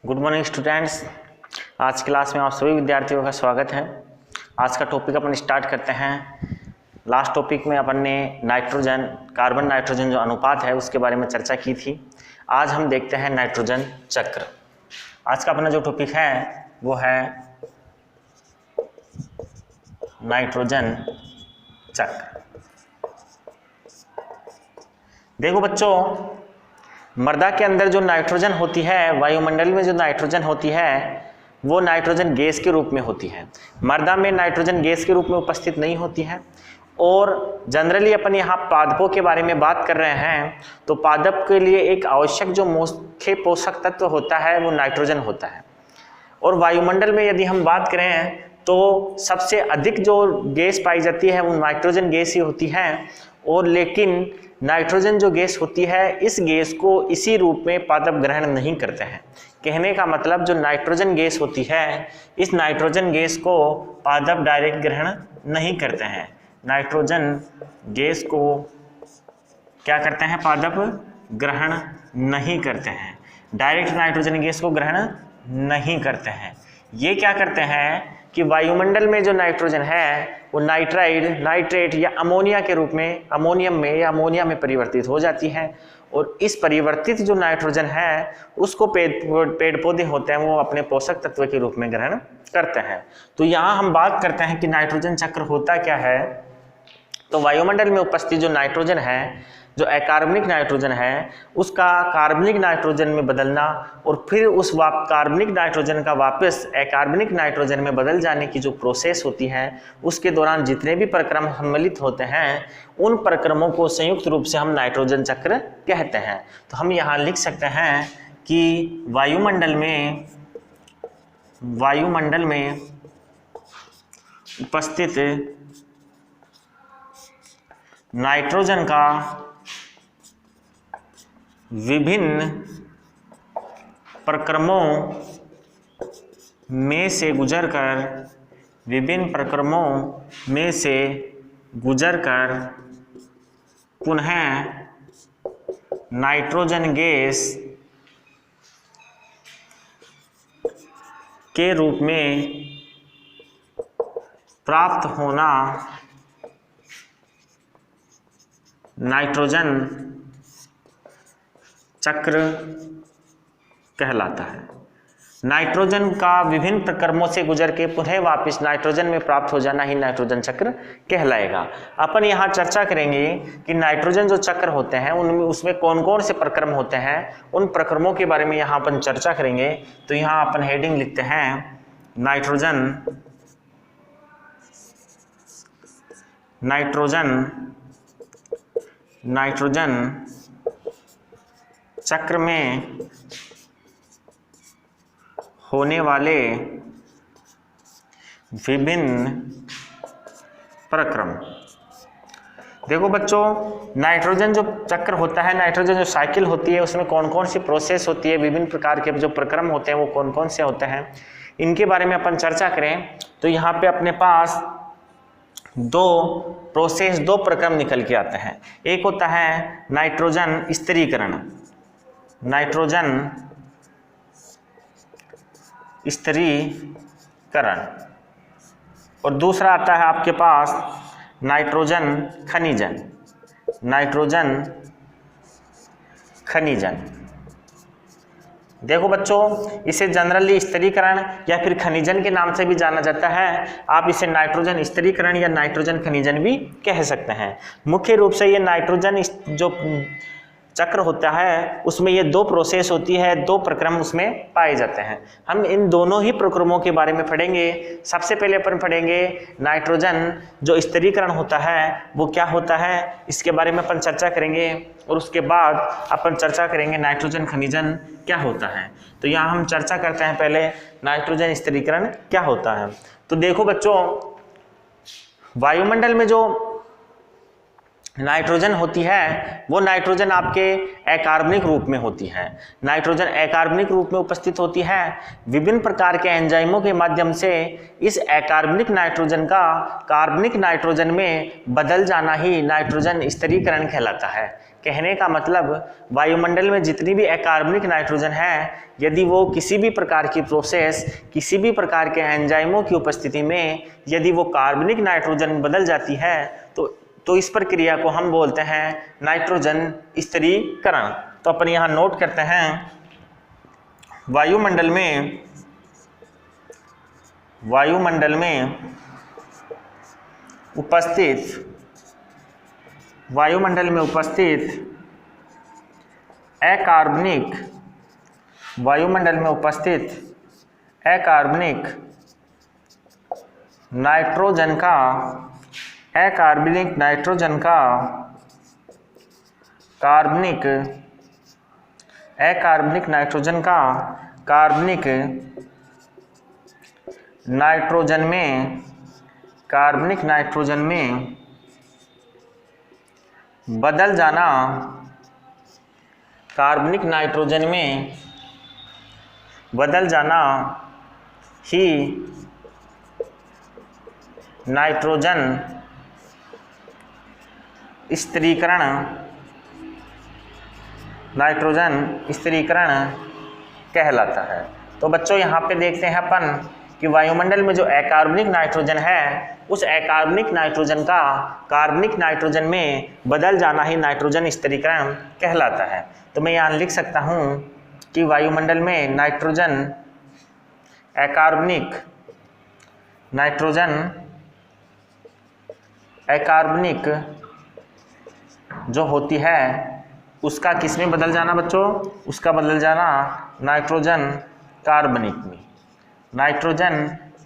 Good morning students. आज class में आप सभी विद्यार्थियों का स्वागत है। आज का टॉपिक अपन स्टार्ट करते हैं। लास्ट टॉपिक में अपन ने नाइट्रोजन कार्बन नाइट्रोजन जो अनुपात है उसके बारे में चर्चा की थी। आज हम देखते हैं नाइट्रोजन चक्र। आज का अपना जो टॉपिक है वो है नाइट्रोजन चक्र। देखो बच्चों, मृदा के अंदर जो नाइट्रोजन होती है, वायुमंडल में जो नाइट्रोजन होती है वो नाइट्रोजन गैस के रूप में होती है। मृदा में नाइट्रोजन गैस के रूप में उपस्थित नहीं होती है। और जनरली अपन यहाँ पादपों के बारे में बात कर रहे हैं तो पादप के लिए एक आवश्यक जो मुख्य पोषक तत्व होता है वो नाइट्रोजन होता है। और वायुमंडल में यदि हम बात करें तो सबसे अधिक जो गैस पाई जाती है वो नाइट्रोजन गैस ही होती है। और लेकिन नाइट्रोजन जो गैस होती है इस गैस को इसी रूप में पादप ग्रहण नहीं करते हैं। कहने का मतलब जो नाइट्रोजन गैस होती है इस नाइट्रोजन गैस को पादप डायरेक्ट ग्रहण नहीं करते हैं। नाइट्रोजन गैस को क्या करते हैं? पादप ग्रहण नहीं करते हैं। डायरेक्ट नाइट्रोजन गैस को ग्रहण नहीं करते हैं। ये क्या करते हैं कि वायुमंडल में जो नाइट्रोजन है वो नाइट्राइड, नाइट्रेट या अमोनिया के रूप में अमोनियम में या अमोनिया में परिवर्तित हो जाती है। और इस परिवर्तित जो नाइट्रोजन है उसको पेड़ पौधे होते हैं वो अपने पोषक तत्व के रूप में ग्रहण करते हैं। तो यहाँ हम बात करते हैं कि नाइट्रोजन चक्र होता क्या है। तो वायुमंडल में उपस्थित जो नाइट्रोजन है, जो अकार्बनिक नाइट्रोजन है, उसका कार्बनिक नाइट्रोजन में बदलना और फिर उस कार्बनिक नाइट्रोजन का वापस अकार्बनिक नाइट्रोजन में बदल जाने की जो प्रोसेस होती है उसके दौरान जितने भी प्रक्रम सम्मिलित होते हैं उन प्रक्रमों को संयुक्त रूप से हम नाइट्रोजन चक्र कहते हैं। तो हम यहाँ लिख सकते हैं कि वायुमंडल में उपस्थित नाइट्रोजन का विभिन्न प्रक्रमों में से गुजरकर पुनः नाइट्रोजन गैस के रूप में प्राप्त होना नाइट्रोजन चक्र कहलाता है। नाइट्रोजन का विभिन्न प्रक्रमों से गुजर के पुनः वापस नाइट्रोजन में प्राप्त हो जाना ही नाइट्रोजन चक्र कहलाएगा। अपन यहाँ चर्चा करेंगे कि नाइट्रोजन जो चक्र होते हैं उनमें उसमें कौन कौन से प्रक्रम होते हैं, उन प्रक्रमों के बारे में यहाँ अपन चर्चा करेंगे। तो यहाँ अपन हेडिंग लिखते हैं नाइट्रोजन चक्र में होने वाले विभिन्न प्रक्रम। देखो बच्चों, नाइट्रोजन जो चक्र होता है, नाइट्रोजन जो साइकिल होती है उसमें कौन कौन सी प्रोसेस होती है, विभिन्न प्रकार के जो प्रक्रम होते हैं वो कौन कौन से होते हैं, इनके बारे में अपन चर्चा करें। तो यहाँ पे अपने पास दो प्रक्रम निकल के आते हैं। एक होता है नाइट्रोजन स्थिरीकरण, और दूसरा आता है आपके पास नाइट्रोजन खनिजन। देखो बच्चों, इसे जनरली स्थिरीकरण या फिर खनिजन के नाम से भी जाना जाता है। आप इसे नाइट्रोजन स्थिरीकरण या नाइट्रोजन खनिजन भी कह सकते हैं। मुख्य रूप से ये नाइट्रोजन जो चक्र होता है उसमें ये दो प्रोसेस होती है, दो प्रक्रम उसमें पाए जाते हैं। हम इन दोनों ही प्रक्रमों के बारे में पढ़ेंगे। सबसे पहले अपन पढ़ेंगे नाइट्रोजन जो स्थिरीकरण होता है वो क्या होता है, इसके बारे में अपन चर्चा करेंगे। और उसके बाद अपन चर्चा करेंगे नाइट्रोजन खनिजन क्या होता है। तो यहाँ हम चर्चा करते हैं पहले नाइट्रोजन स्थिरीकरण क्या होता है। तो देखो बच्चों, वायुमंडल में जो नाइट्रोजन होती है वो नाइट्रोजन आपके अकार्बनिक रूप में होती है। नाइट्रोजन अकार्बनिक रूप में उपस्थित होती है। विभिन्न प्रकार के एंजाइमों के माध्यम से इस अकार्बनिक नाइट्रोजन का कार्बनिक नाइट्रोजन में बदल जाना ही नाइट्रोजन स्थिरीकरण कहलाता है। कहने का मतलब वायुमंडल में जितनी भी अकार्बनिक नाइट्रोजन है, यदि वो किसी भी प्रकार की प्रोसेस, किसी भी प्रकार के एंजाइमों की उपस्थिति में यदि वो कार्बनिक नाइट्रोजन में बदल जाती है तो इस प्रक्रिया को हम बोलते हैं नाइट्रोजन स्थिरीकरण। तो अपन यहाँ नोट करते हैं, वायुमंडल में उपस्थित अकार्बनिक नाइट्रोजन का कार्बनिक नाइट्रोजन में बदल जाना, ही नाइट्रोजन स्थिरीकरण कहलाता है। तो बच्चों यहाँ पे देखते हैं अपन कि वायुमंडल में जो अकार्बनिक नाइट्रोजन है उस अकार्बनिक नाइट्रोजन का कार्बनिक नाइट्रोजन में बदल जाना ही नाइट्रोजन स्थिरीकरण कहलाता है। तो मैं यहाँ लिख सकता हूँ कि वायुमंडल में अकार्बनिक जो होती है उसका किस में बदल जाना बच्चों, उसका बदल जाना नाइट्रोजन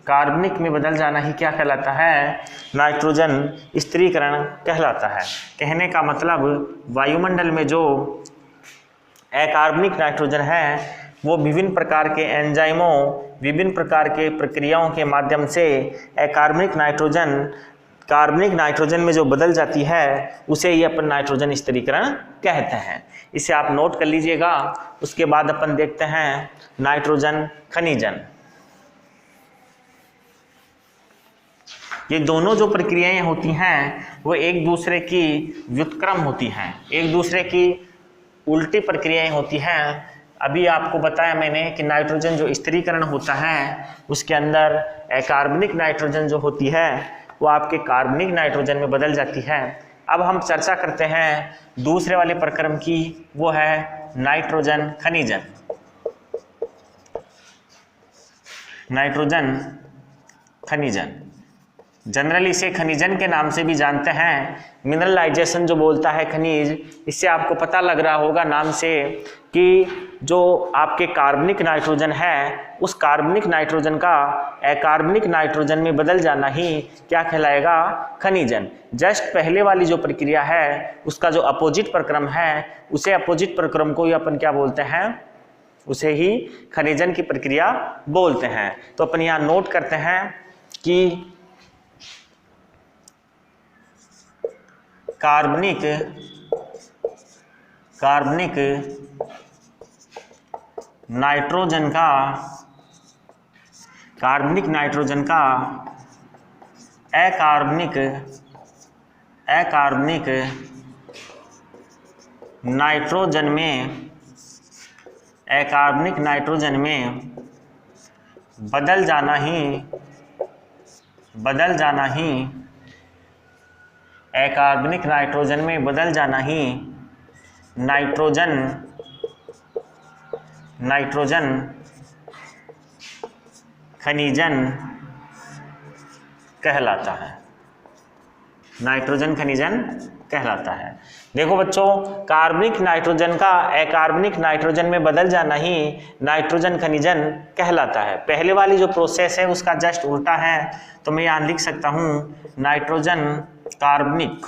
कार्बनिक में बदल जाना ही क्या कहलाता है, नाइट्रोजन स्थिरीकरण कहलाता है। कहने का मतलब वायुमंडल में जो अकार्बनिक नाइट्रोजन है वो विभिन्न प्रकार के एंजाइमों, विभिन्न प्रकार के प्रक्रियाओं के माध्यम से अकार्बनिक नाइट्रोजन कार्बनिक नाइट्रोजन में जो बदल जाती है उसे ही अपन नाइट्रोजन स्थिरीकरण कहते हैं। इसे आप नोट कर लीजिएगा। उसके बाद अपन देखते हैं नाइट्रोजन खनिजन। ये दोनों जो प्रक्रियाएं होती हैं वो एक दूसरे की व्युत्क्रम होती हैं, एक दूसरे की उल्टी प्रक्रियाएं होती हैं। अभी आपको बताया मैंने कि नाइट्रोजन जो स्थिरीकरण होता है उसके अंदर अकार्बनिक नाइट्रोजन जो होती है वो आपके कार्बनिक नाइट्रोजन में बदल जाती है। अब हम चर्चा करते हैं दूसरे वाले प्रक्रम की, वो है नाइट्रोजन खनिजन। नाइट्रोजन खनिजन जनरली इसे खनिजन के नाम से भी जानते हैं। मिनरलाइजेशन जो बोलता है खनिज, इससे आपको पता लग रहा होगा नाम से कि जो आपके कार्बनिक नाइट्रोजन है उस कार्बनिक नाइट्रोजन का अकार्बनिक नाइट्रोजन में बदल जाना ही क्या कहलाएगा, खनिजन। जस्ट पहले वाली जो प्रक्रिया है उसका जो अपोजिट प्रक्रम है उसे अपोजिट प्रक्रम को ही अपन क्या बोलते हैं, उसे ही खनिजन की प्रक्रिया बोलते हैं। तो अपन यहाँ नोट करते हैं कि कार्बनिक नाइट्रोजन का अकार्बनिक नाइट्रोजन में बदल जाना ही अकार्बनिक नाइट्रोजन में बदल जाना ही नाइट्रोजन खनिजन कहलाता है। नाइट्रोजन खनिजन कहलाता है। देखो बच्चों, कार्बनिक नाइट्रोजन का अकार्बनिक नाइट्रोजन में बदल जाना ही नाइट्रोजन खनिजन कहलाता है। पहले वाली जो प्रोसेस है उसका जस्ट उल्टा है। तो मैं यहाँ लिख सकता हूँ नाइट्रोजन कार्बनिक।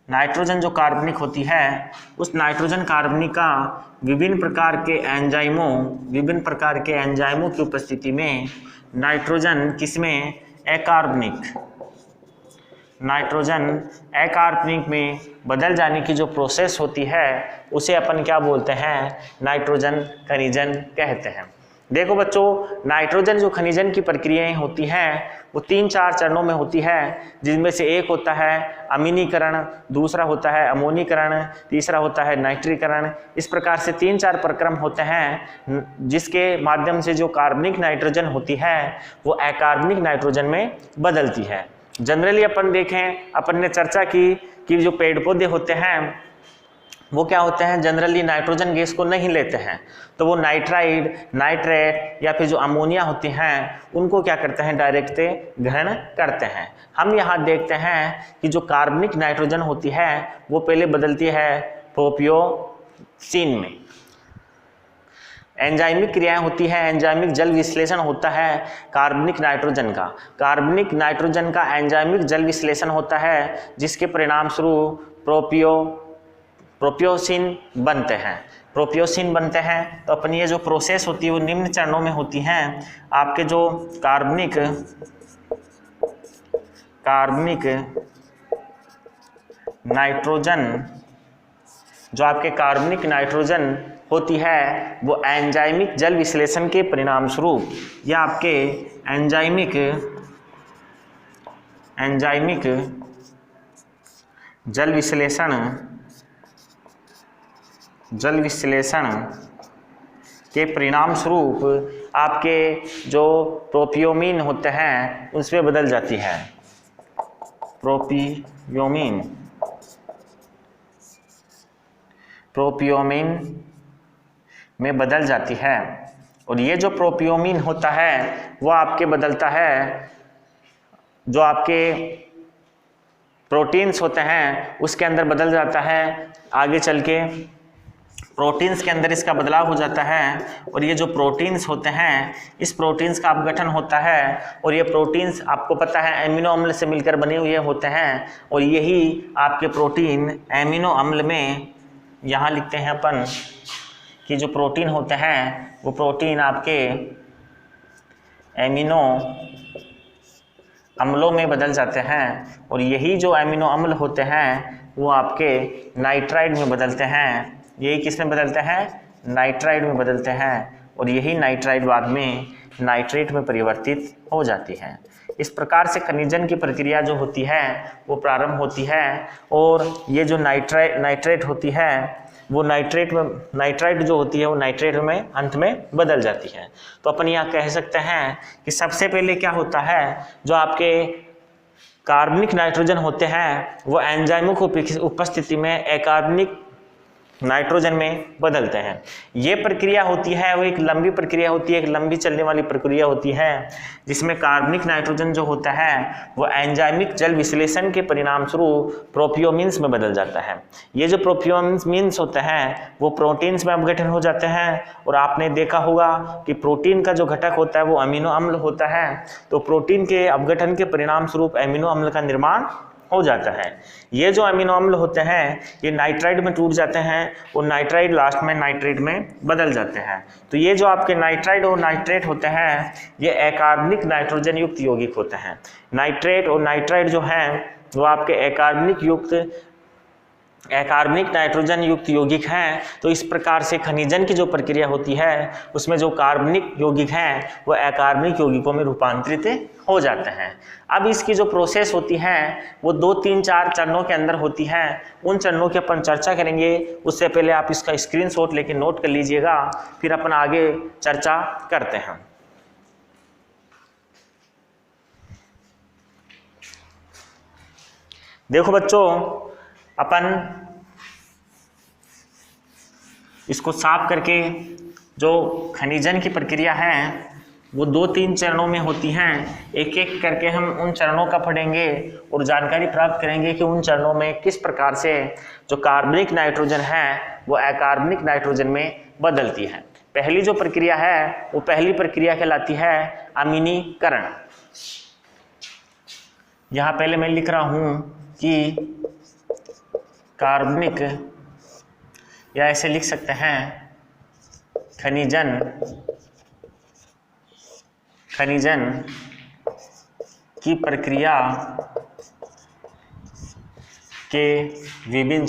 नाइट्रोजन जो कार्बनिक होती है उस नाइट्रोजन कार्बनिक का विभिन्न प्रकार के एंजाइमों की उपस्थिति में नाइट्रोजन किसमें, अकार्बनिक में बदल जाने की जो प्रोसेस होती है उसे अपन क्या बोलते हैं, नाइट्रोजन खनिजन कहते हैं। देखो बच्चों, नाइट्रोजन जो खनिजन की प्रक्रियाएं होती हैं वो 3-4 चरणों में होती है, जिनमें से एक होता है अमीनीकरण, दूसरा होता है अमोनीकरण, तीसरा होता है नाइट्रीकरण। इस प्रकार से 3-4 प्रक्रम होते हैं जिसके माध्यम से जो कार्बनिक नाइट्रोजन होती है वो अकार्बनिक नाइट्रोजन में बदलती है। जनरली अपन देखें, अपन ने चर्चा की कि जो पेड़ पौधे होते हैं वो क्या होते हैं, जनरली नाइट्रोजन गैस को नहीं लेते हैं, तो वो नाइट्राइड, नाइट्रेट या फिर जो अमोनिया होती हैं उनको क्या करते हैं, डायरेक्ट ग्रहण करते हैं। हम यहाँ देखते हैं कि जो कार्बनिक नाइट्रोजन होती है वो पहले बदलती है प्रोपियोसिन में। एंजाइमिक क्रियाएं होती है, एंजाइमिक जल विश्लेषण होता है कार्बनिक नाइट्रोजन का। कार्बनिक नाइट्रोजन का एंजाइमिक जल विश्लेषण होता है जिसके परिणाम स्वरूप प्रोपियोसिन बनते हैं। प्रोपियोसिन बनते हैं तो अपनी ये जो प्रोसेस होती है वो निम्न चरणों में होती हैं। आपके जो कार्बनिक नाइट्रोजन, जो आपके कार्बनिक नाइट्रोजन होती है वो एंजाइमिक जल विश्लेषण के परिणाम स्वरूप या आपके एंजाइमिक जल विश्लेषण के परिणाम स्वरूप आपके जो प्रोपियोमीन होते हैं उसमें बदल जाती है। प्रोपियोमीन में बदल जाती है। और ये जो प्रोपियोमीन होता है वो आपके बदलता है जो आपके प्रोटीन्स होते हैं उसके अंदर बदल जाता है। आगे चल के प्रोटीन्स के अंदर इसका बदलाव हो जाता है और ये जो प्रोटीन्स होते हैं इस प्रोटीन्स का अपघटन होता है और ये प्रोटीन्स आपको पता है एमिनो अम्ल से मिलकर बने हुए होते हैं और यही आपके प्रोटीन एमिनो अम्ल में, यहाँ लिखते हैं अपन कि जो प्रोटीन होते हैं वो प्रोटीन आपके एमिनो अम्लों में बदल जाते हैं और यही जो एमिनो अम्ल होते हैं वो आपके नाइट्राइड में बदलते हैं। यही किस में बदलते हैं, नाइट्राइड में बदलते हैं और यही नाइट्राइड बाद में नाइट्रेट में परिवर्तित हो जाती है। इस प्रकार से खनिजन की प्रक्रिया जो होती है वो प्रारंभ होती है और ये जो नाइट्रेट होती है वो नाइट्राइड जो होती है वो नाइट्रेट में अंत में बदल जाती है। तो अपन यहाँ कह सकते हैं कि सबसे पहले क्या होता है, जो आपके कार्बनिक नाइट्रोजन होते हैं वो एंजाइमों की उपस्थिति में अकार्बनिक नाइट्रोजन में बदलते हैं। ये प्रक्रिया होती है वो एक लंबी प्रक्रिया होती है, एक लंबी चलने वाली प्रक्रिया होती है जिसमें कार्बनिक नाइट्रोजन जो होता है वो एंजाइमिक जल विश्लेषण के परिणाम स्वरूप प्रोपियोमीन्स में बदल जाता है। ये जो प्रोपियोमीन्स होते हैं वो प्रोटीन्स में अपघटन हो जाते हैं और आपने देखा होगा कि प्रोटीन का जो घटक होता है वो अमीनो अम्ल होता है, तो प्रोटीन के अपघटन के परिणाम स्वरूप अमीनो अम्ल का निर्माण हो जाता है। ये जो अमीनो अम्ल होते हैं ये नाइट्राइड में टूट जाते हैं और नाइट्राइड लास्ट में नाइट्रेट में बदल जाते हैं। तो ये जो आपके नाइट्राइड और नाइट्रेट होते हैं ये अकार्बनिक नाइट्रोजन युक्त यौगिक होते हैं। नाइट्रेट और नाइट्राइड जो हैं वो आपके अकार्बनिक नाइट्रोजन युक्त यौगिक हैं। तो इस प्रकार से खनिजन की जो प्रक्रिया होती है उसमें जो कार्बनिक यौगिक हैं वो अकार्बनिक यौगिकों में रूपांतरित हो जाते हैं। अब इसकी जो प्रोसेस होती है वो 2-3-4 चरणों के अंदर होती है। उन चरणों की अपन चर्चा करेंगे, उससे पहले आप इसका स्क्रीनशॉट लेके नोट कर लीजिएगा, फिर अपन आगे चर्चा करते हैं। देखो बच्चों, अपन इसको साफ करके जो खनिजन की प्रक्रिया है वो 2-3 चरणों में होती हैं। एक एक करके हम उन चरणों का पढ़ेंगे और जानकारी प्राप्त करेंगे कि उन चरणों में किस प्रकार से जो कार्बनिक नाइट्रोजन है वो अकार्बनिक नाइट्रोजन में बदलती है। पहली जो प्रक्रिया है वो पहली प्रक्रिया कहलाती है अमीनीकरण। यहाँ पहले मैं लिख रहा हूँ कि कार्बनिक, या ऐसे लिख सकते हैं खनिजन की प्रक्रिया के विभिन्न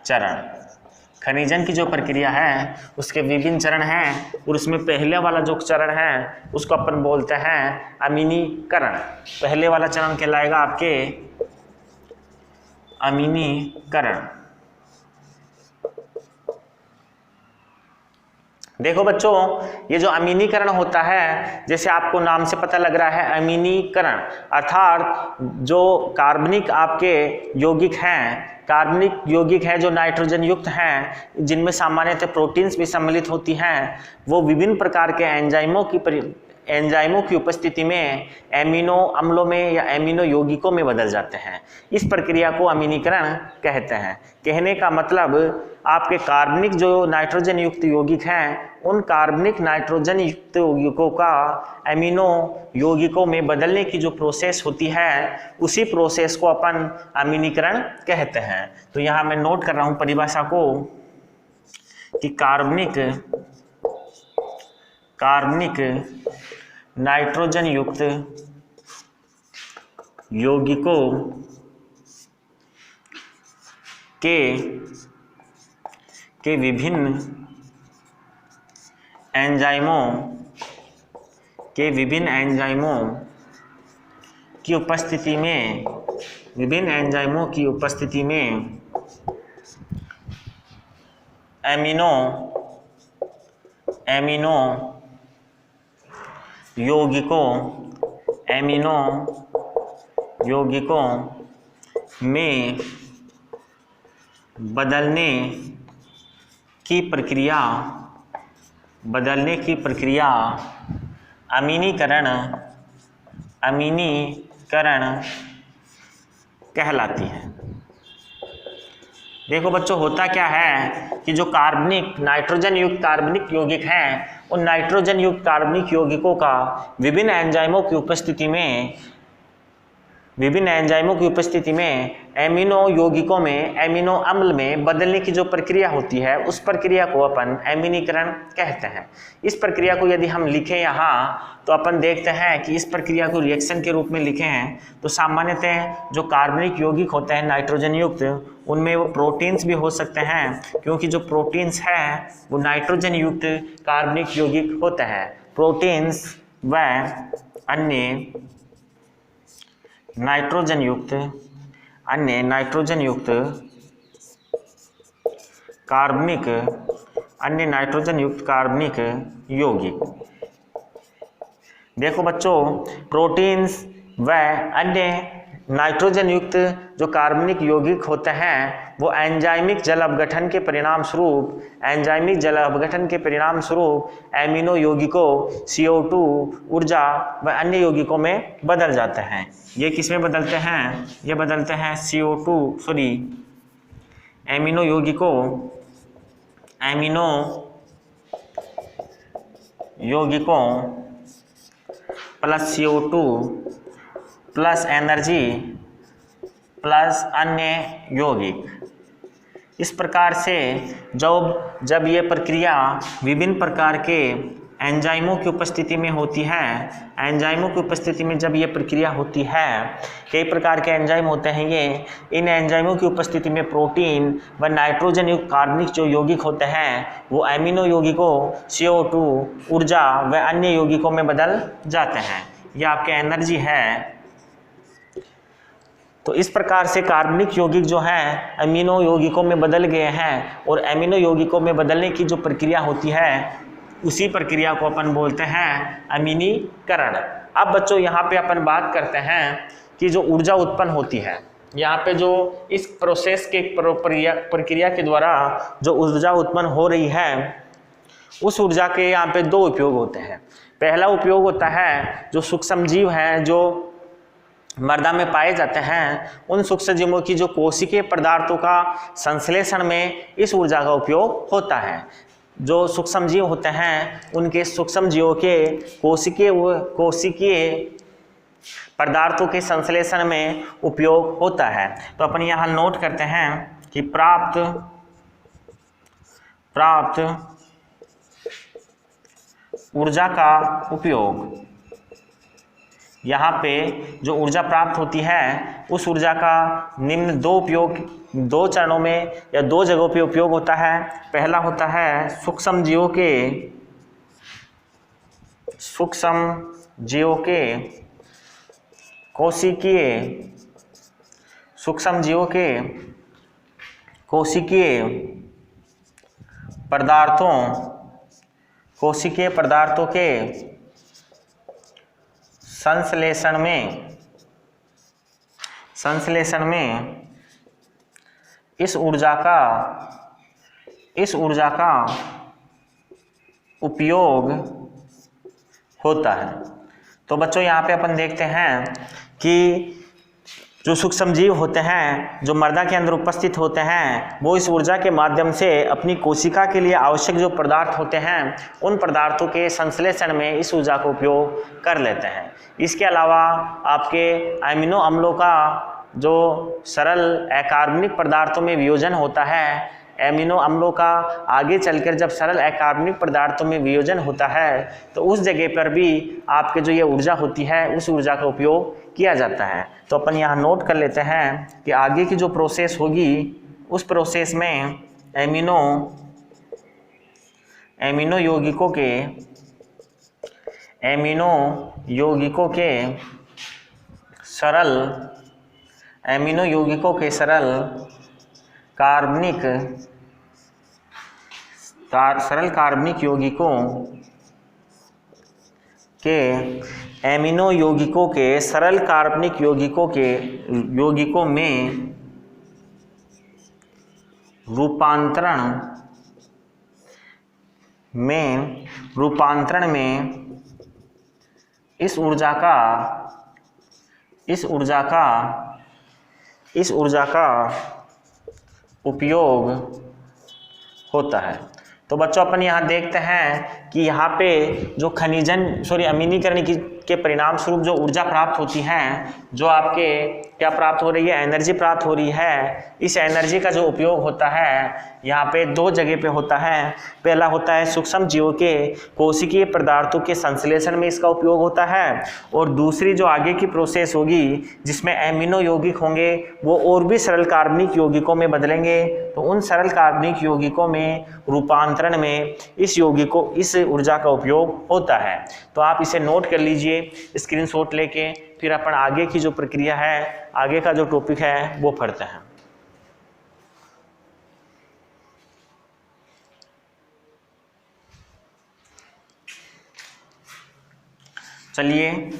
चरण। खनिजन की जो प्रक्रिया है उसके विभिन्न चरण हैं और उसमें पहले वाला जो चरण है उसको अपन बोलते हैं अमीनीकरण। पहले वाला चरण कहलाएगा आपके अमीनीकरण। देखो बच्चों, ये जो अमीनीकरण होता है, जैसे आपको नाम से पता लग रहा है अमीनीकरण, अर्थात जो कार्बनिक आपके यौगिक हैं, कार्बनिक यौगिक है जो नाइट्रोजन युक्त हैं, जिनमें सामान्यतः प्रोटीन्स भी सम्मिलित होती हैं, वो विभिन्न प्रकार के एंजाइमों की उपस्थिति में एमिनो अम्लों में या एमिनो यौगिकों में बदल जाते हैं। इस प्रक्रिया को अमीनीकरण कहते हैं। कहने का मतलब आपके कार्बनिक जो नाइट्रोजन युक्त यौगिक हैं, उन कार्बनिक नाइट्रोजन युक्त यौगिकों का एमिनो यौगिकों में बदलने की जो प्रोसेस होती है, उसी प्रोसेस को अपन अमीनीकरण कहते हैं। तो यहाँ मैं नोट कर रहा हूँ परिभाषा को कि कार्बनिक नाइट्रोजन युक्त यौगिकों के विभिन्न एंजाइमों की उपस्थिति में एमिनो यौगिकों में बदलने की प्रक्रिया अमीनीकरण कहलाती है। देखो बच्चों, होता क्या है कि जो कार्बनिक नाइट्रोजन युक्त कार्बनिक यौगिक हैं, उन नाइट्रोजन युक्त कार्बनिक यौगिकों का विभिन्न एंजाइमों की उपस्थिति में एमिनो यौगिकों में एमिनो अम्ल में बदलने की जो प्रक्रिया होती है, उस प्रक्रिया को अपन अमीनीकरण कहते हैं। इस प्रक्रिया को यदि हम लिखें यहाँ, तो अपन देखते हैं कि इस प्रक्रिया को रिएक्शन के रूप में लिखे हैं तो सामान्यतः जो कार्बनिक यौगिक होते हैं नाइट्रोजन युक्त, उनमें वो प्रोटीन्स भी हो सकते हैं, क्योंकि जो प्रोटीन्स हैं वो नाइट्रोजन युक्त कार्बनिक यौगिक होते हैं। प्रोटीन्स व अन्य नाइट्रोजन युक्त कार्बनिक यौगिक। देखो बच्चों, प्रोटीन्स व अन्य नाइट्रोजन युक्त जो कार्बनिक यौगिक होते हैं, वो एंजाइमिक जल अपघटन के परिणाम स्वरूप एमिनो यौगिकों CO2 ऊर्जा व अन्य यौगिकों में बदल जाते हैं। ये किस में बदलते हैं? ये बदलते हैं एमिनो यौगिकों plus CO2 plus energy plus अन्य यौगिक। इस प्रकार से जब ये प्रक्रिया विभिन्न प्रकार के एंजाइमों की उपस्थिति में होती है, एंजाइमों की उपस्थिति में जब ये प्रक्रिया होती है, कई प्रकार के एंजाइम होते हैं ये, इन एंजाइमों की उपस्थिति में प्रोटीन व नाइट्रोजन युक्त कार्बनिक जो यौगिक होते हैं, वो एमिनो यौगिकों CO2 ऊर्जा व अन्य यौगिकों में बदल जाते हैं। ये आपके एनर्जी है। तो इस प्रकार से कार्बनिक यौगिक जो हैं अमीनो यौगिकों में बदल गए हैं, और अमीनो यौगिकों में बदलने की जो प्रक्रिया होती है, उसी प्रक्रिया को अपन बोलते हैं अमीनीकरण। अब बच्चों, यहाँ पे अपन बात करते हैं कि जो ऊर्जा उत्पन्न होती है, यहाँ पे जो इस प्रोसेस के प्रक्रिया के द्वारा जो ऊर्जा उत्पन्न हो रही है, उस ऊर्जा के यहाँ पे दो उपयोग होते हैं। पहला उपयोग होता है जो सूक्ष्मजीव हैं जो मृदा में पाए जाते हैं, उन सूक्ष्मजीवों की जो कोशिकीय पदार्थों का संश्लेषण में इस ऊर्जा का उपयोग होता है। जो सूक्ष्मजीव होते हैं, उनके सूक्ष्मजीवों के कोशिकीय पदार्थों के संश्लेषण में उपयोग होता है। तो अपन यहाँ नोट करते हैं कि प्राप्त ऊर्जा का उपयोग, यहाँ पे जो ऊर्जा प्राप्त होती है, उस ऊर्जा का निम्न दो उपयोग दो चरणों में या दो जगहों पे उपयोग होता है। पहला होता है सूक्ष्म जीवों के कोशिकीय पदार्थों के संश्लेषण में इस ऊर्जा का उपयोग होता है। तो बच्चों यहाँ पे अपन देखते हैं कि जो सूक्ष्मजीव होते हैं, जो मृदा के अंदर उपस्थित होते हैं, वो इस ऊर्जा के माध्यम से अपनी कोशिका के लिए आवश्यक जो पदार्थ होते हैं, उन पदार्थों के संश्लेषण में इस ऊर्जा का उपयोग कर लेते हैं। इसके अलावा आपके अमीनो अम्लों का जो सरल अकार्बनिक पदार्थों में वियोजन होता है, एमिनो अम्लों का आगे चलकर जब सरल अकार्बनिक पदार्थों में वियोजन होता है तो उस जगह पर भी आपके जो ये ऊर्जा होती है उस ऊर्जा का उपयोग किया जाता है। तो अपन यहाँ नोट कर लेते हैं कि आगे की जो प्रोसेस होगी उस प्रोसेस में एमिनो यौगिकों के सरल कार्बनिक यौगिकों के सरल कार्बनिक यौगिकों में रूपांतरण में इस ऊर्जा का उपयोग होता है। तो बच्चों अपन यहाँ देखते हैं कि यहाँ पे जो अमीनीकरण के परिणाम स्वरूप जो ऊर्जा प्राप्त होती है, जो आपके क्या प्राप्त हो रही है, एनर्जी प्राप्त हो रही है। इस एनर्जी का जो उपयोग होता है यहाँ पे दो जगह पे होता है। पहला होता है सूक्ष्म जीवों के कोशिकीय पदार्थों के संश्लेषण में इसका उपयोग होता है, और दूसरी जो आगे की प्रोसेस होगी जिसमें एमिनो यौगिक होंगे वो और भी सरल कार्बनिक यौगिकों में बदलेंगे। तो उन सरल कार्बनिक यौगिकों में रूपांतरण में इस ऊर्जा का उपयोग होता है। तो आप इसे नोट कर लीजिए स्क्रीनशॉट लेके, फिर अपन आगे की जो प्रक्रिया है, आगे का जो टॉपिक है वो पढ़ते हैं। चलिए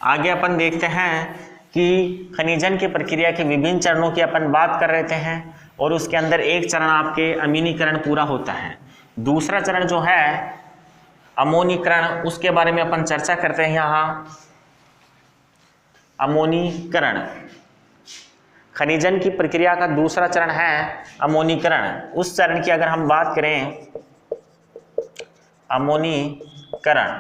आगे अपन देखते हैं कि खनिजन की प्रक्रिया के विभिन्न चरणों की अपन बात कर रहे हैं, और उसके अंदर एक चरण आपके अमीनीकरण पूरा होता है। दूसरा चरण जो है अमोनीकरण, उसके बारे में अपन चर्चा करते हैं। यहाँ अमोनीकरण खनिजन की प्रक्रिया का दूसरा चरण है अमोनीकरण। उस चरण की अगर हम बात करें अमोनीकरण,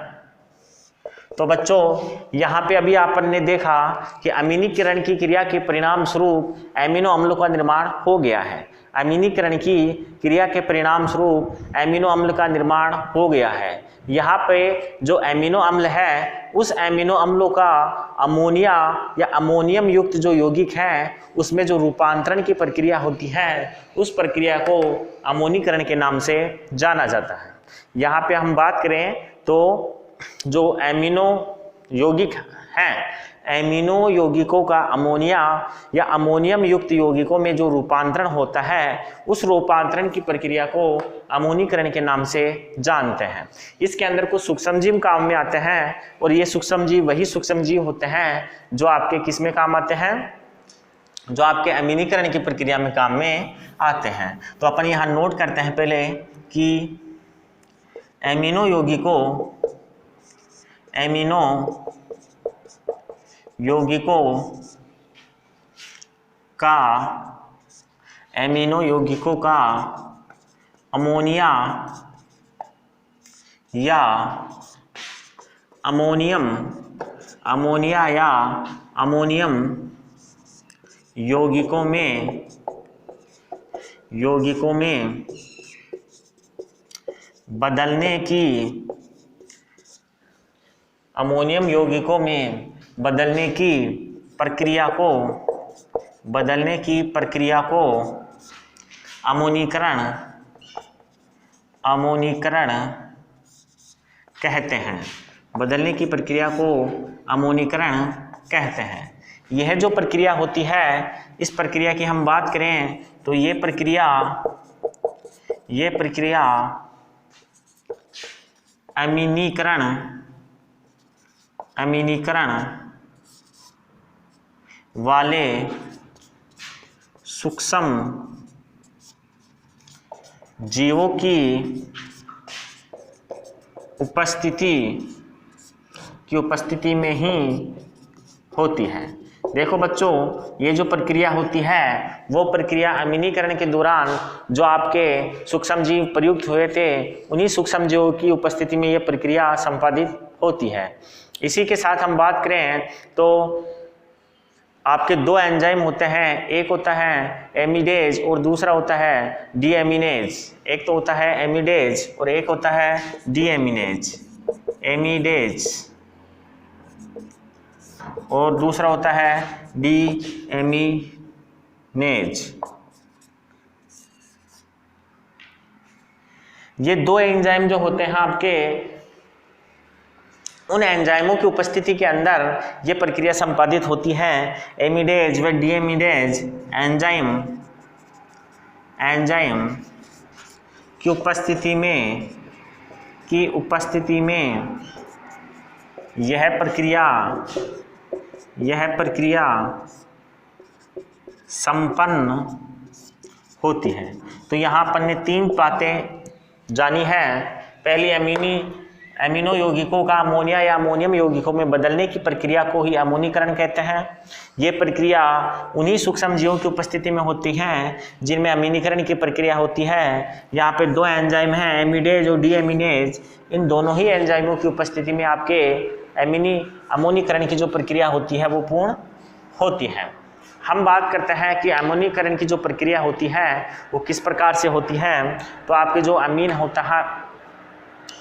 तो बच्चों यहाँ पे अभी आपन ने देखा कि अमीनीकरण की क्रिया के परिणाम स्वरूप एमिनो अम्लों का निर्माण हो गया है। अमीनीकरण की क्रिया के परिणाम स्वरूप एमिनो अम्ल का निर्माण हो गया है। यहाँ पे जो एमिनो अम्ल है उस एमिनो अम्लों का अमोनिया या अमोनियम युक्त जो यौगिक है उसमें जो रूपांतरण की प्रक्रिया होती है उस प्रक्रिया को अमोनीकरण के नाम से जाना जाता है। यहाँ पे हम बात करें तो जो एमिनो यौगिक हैं, एमिनो यौगिकों का अमोनिया या अमोनियम युक्त यौगिकों में जो रूपांतरण होता है उस रूपांतरण की प्रक्रिया को अमोनीकरण के नाम से जानते हैं। इसके अंदर कुछ सूक्ष्मजीव काम में आते हैं, और ये सूक्ष्मजीव वही सूक्ष्मजीव होते हैं जो आपके किस में काम आते हैं, जो आपके अमीनीकरण की प्रक्रिया में काम में आते हैं। तो अपन यहाँ नोट करते हैं पहले कि एमिनो यौगिकों का अमोनिया या अमोनियम यौगिकों में बदलने की अमोनियम यौगिकों में बदलने की प्रक्रिया को बदलने की प्रक्रिया को अमोनीकरण कहते हैं। बदलने की प्रक्रिया को अमोनीकरण कहते हैं। यह जो प्रक्रिया होती है, इस प्रक्रिया की हम बात करें तो ये प्रक्रिया अमीनीकरण वाले सूक्ष्म जीवों की उपस्थिति में ही होती है। देखो बच्चों, ये जो प्रक्रिया होती है वो प्रक्रिया अमीनीकरण के दौरान जो आपके सूक्ष्म जीव प्रयुक्त हुए थे, उन्हीं सूक्ष्म जीवों की उपस्थिति में ये प्रक्रिया संपादित होती है। इसी के साथ हम बात करें तो आपके दो एंजाइम होते हैं, एक होता है एमिडेज और दूसरा होता है डीएमिनेज। एक तो होता है एमिडेज और एक होता है डीएमिनेज। एमिडेज और दूसरा होता है डीएमिनेज। ये दो एंजाइम जो होते हैं आपके, उन एंजाइमों की उपस्थिति के अंदर ये प्रक्रिया संपादित होती है। एमिडेज व डीएमिडेज एंजाइम की उपस्थिति में यह प्रक्रिया संपन्न होती है। तो यहाँ अपन ने तीन बातें जानी है। पहली, एमिनो यौगिकों का अमोनिया या अमोनियम यौगिकों में बदलने की प्रक्रिया को ही अमोनीकरण कहते हैं। ये प्रक्रिया उन्हीं सूक्ष्म जीवों की उपस्थिति में होती है जिनमें अमीनीकरण की प्रक्रिया होती है। यहाँ पे दो एंजाइम हैं, एमिडेज और डीएमिनेज। इन दोनों ही एंजाइमों की उपस्थिति में आपके अमोनीकरण की जो प्रक्रिया होती है वो पूर्ण होती है। हम बात करते हैं कि अमोनीकरण की जो प्रक्रिया होती है वो किस प्रकार से होती है। तो आपके जो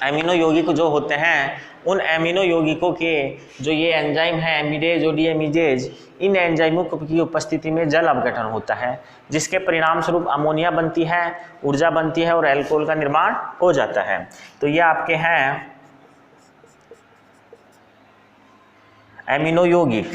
एमिनो यौगिक जो होते हैं, उन एमिनो यौगिकों के जो ये एंजाइम है एमिडेज और डीएमिडेज, इन एंजाइमों की उपस्थिति में जल अपघटन होता है, जिसके परिणाम स्वरूप अमोनिया बनती है, ऊर्जा बनती है और अल्कोहल का निर्माण हो जाता है। तो ये आपके हैं एमिनो यौगिक।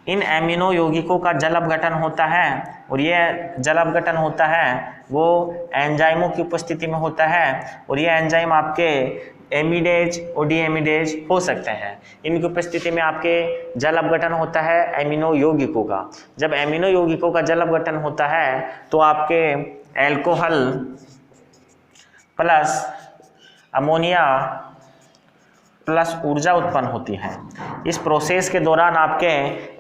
इन एमिनो यौगिकों का जल अपघटन होता है और ये जल अपघटन होता है वो एंजाइमों की उपस्थिति में होता है और ये एंजाइम आपके एमिडेज और डीएमिडेज हो सकते हैं। इनकी उपस्थिति में आपके जल अपघटन होता है एमिनो यौगिकों का। जब एमिनो यौगिकों का जल अपघटन होता है तो आपके अल्कोहल प्लस अमोनिया प्लस ऊर्जा उत्पन्न होती है। इस प्रोसेस के दौरान आपके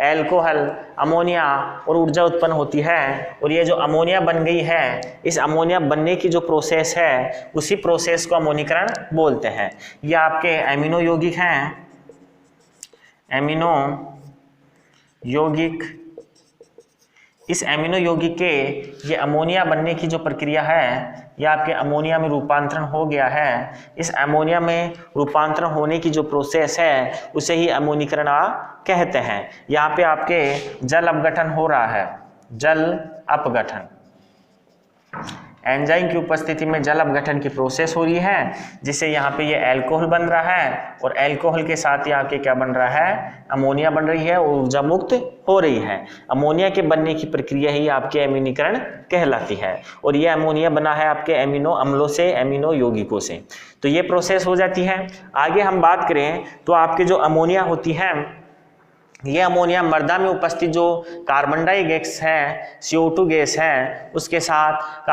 अल्कोहल, अमोनिया और ऊर्जा उत्पन्न होती है और ये जो अमोनिया बन गई है, इस अमोनिया बनने की जो प्रोसेस है उसी प्रोसेस को अमोनीकरण बोलते हैं। ये आपके एमिनो यौगिक हैं, एमिनो यौगिक। इस एमिनो यौगिक के ये अमोनिया बनने की जो प्रक्रिया है, यह आपके अमोनिया में रूपांतरण हो गया है। इस अमोनिया में रूपांतरण होने की जो प्रोसेस है उसे ही अमोनीकरण कहते हैं। यहाँ पे आपके जल अपघटन हो रहा है, जल अपघटन। एंजाइम की उपस्थिति में जल अपघटन की प्रोसेस हो रही है, जिससे यहाँ पे ये अल्कोहल बन रहा है और अल्कोहल के साथ ही आपके क्या बन रहा है, अमोनिया बन रही है और ऊर्जा मुक्त हो रही है। अमोनिया के बनने की प्रक्रिया ही आपके अमीनीकरण कहलाती है और ये अमोनिया बना है आपके एमिनो अम्लों से, एमिनो यौगिकों से। तो ये प्रोसेस हो जाती है। आगे हम बात करें तो आपके जो अमोनिया होती है, ये अमोनिया मृदा में उपस्थित जो कार्बन डाई गैस है, CO2 गैस है, उसके साथ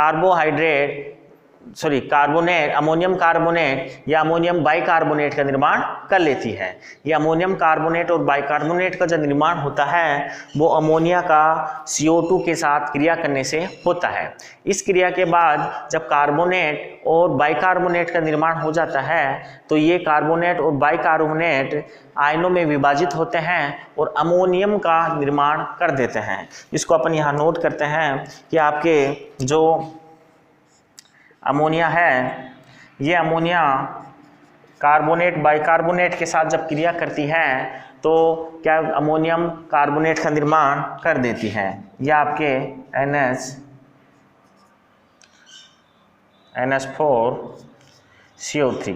कार्बोनेट, अमोनियम कार्बोनेट या अमोनियम बाइकार्बोनेट का निर्माण कर लेती है। ये अमोनियम कार्बोनेट और बाइकार्बोनेट का जो निर्माण होता है वो अमोनिया का CO2 के साथ क्रिया करने से होता है। इस क्रिया के बाद जब कार्बोनेट और बाइकार्बोनेट का निर्माण हो जाता है तो ये कार्बोनेट और बाइकार्बोनेट आयनों में विभाजित होते हैं और अमोनियम का निर्माण कर देते हैं। इसको अपन यहाँ नोट करते हैं कि आपके जो अमोनिया है, ये अमोनिया कार्बोनेट बाइकार्बोनेट के साथ जब क्रिया करती है तो क्या अमोनियम कार्बोनेट का निर्माण कर देती है। यह आपके NH4CO3।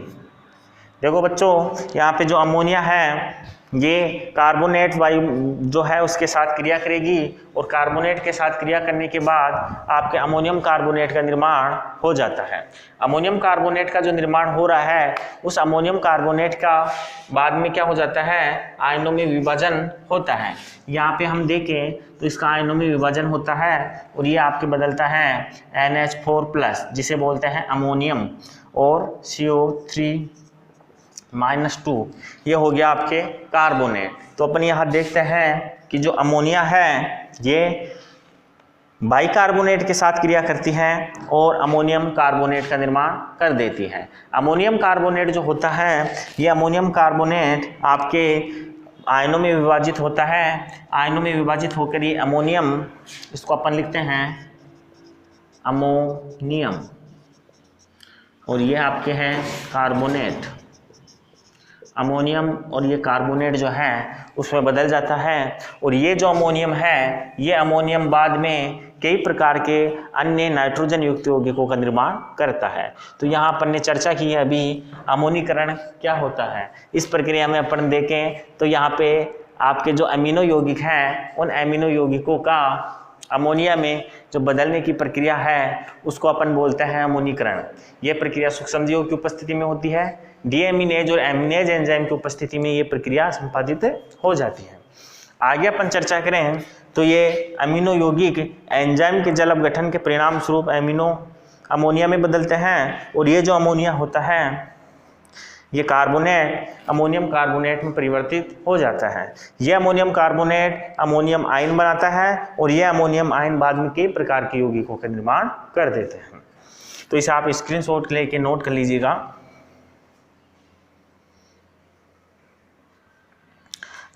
देखो बच्चों, यहाँ पे जो अमोनिया है ये कार्बोनेट वायु जो है उसके साथ क्रिया करेगी और कार्बोनेट के साथ क्रिया करने के बाद आपके अमोनियम कार्बोनेट का निर्माण हो जाता है। अमोनियम कार्बोनेट का जो निर्माण हो रहा है उस अमोनियम कार्बोनेट का बाद में क्या हो जाता है, आयनों में विभाजन होता है। यहाँ पे हम देखें तो इसका आयनों में विभाजन होता है और ये आपके बदलता है NH4+ जिसे बोलते हैं अमोनियम और CO3-2, ये हो गया आपके कार्बोनेट। तो अपन यहाँ देखते हैं कि जो अमोनिया है ये बाइकार्बोनेट के साथ क्रिया करती है और अमोनियम कार्बोनेट का निर्माण कर देती है। अमोनियम कार्बोनेट जो होता है ये अमोनियम कार्बोनेट आपके आयनों में विभाजित होता है। आयनों में विभाजित होकर ये अमोनियम, इसको अपन लिखते हैं अमोनियम, और ये आपके हैं कार्बोनेट। अमोनियम और ये कार्बोनेट जो है उसमें बदल जाता है और ये जो अमोनियम है ये अमोनियम बाद में कई प्रकार के अन्य नाइट्रोजन युक्त यौगिकों का निर्माण करता है। तो यहाँ अपन ने चर्चा की है अभी अमोनीकरण क्या होता है। इस प्रक्रिया में अपन देखें तो यहाँ पे आपके जो अमीनो यौगिक हैं उन अमीनो यौगिकों का अमोनिया में जो बदलने की प्रक्रिया है उसको अपन बोलते हैं अमोनीकरण। यह प्रक्रिया सूक्ष्मजीवों की उपस्थिति में होती है। डीएमीनेज और एमिनेज एंजाइम की उपस्थिति में ये प्रक्रिया संपादित हो जाती है। आगे अपन चर्चा करें तो ये अमीनो यौगिक एंजाइम के जल अपघटन के परिणाम स्वरूप अमोनिया में बदलते हैं और ये जो अमोनिया होता है ये कार्बोनेट अमोनियम कार्बोनेट में परिवर्तित हो जाता है। ये अमोनियम कार्बोनेट अमोनियम आयन बनाता है और ये अमोनियम आयन बाद में कई प्रकार के यौगिकों का निर्माण कर देते हैं। तो इसे आप स्क्रीनशॉट लेके नोट कर लीजिएगा।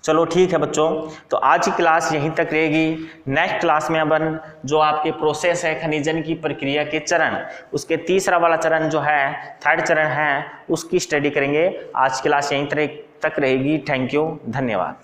चलो ठीक है बच्चों, तो आज की क्लास यहीं तक रहेगी। नेक्स्ट क्लास में अपन जो आपके प्रोसेस है खनिजन की प्रक्रिया के चरण, उसके तीसरा वाला चरण जो है, थर्ड चरण है, उसकी स्टडी करेंगे। आज की क्लास यहीं तक रहेगी। थैंक यू, धन्यवाद।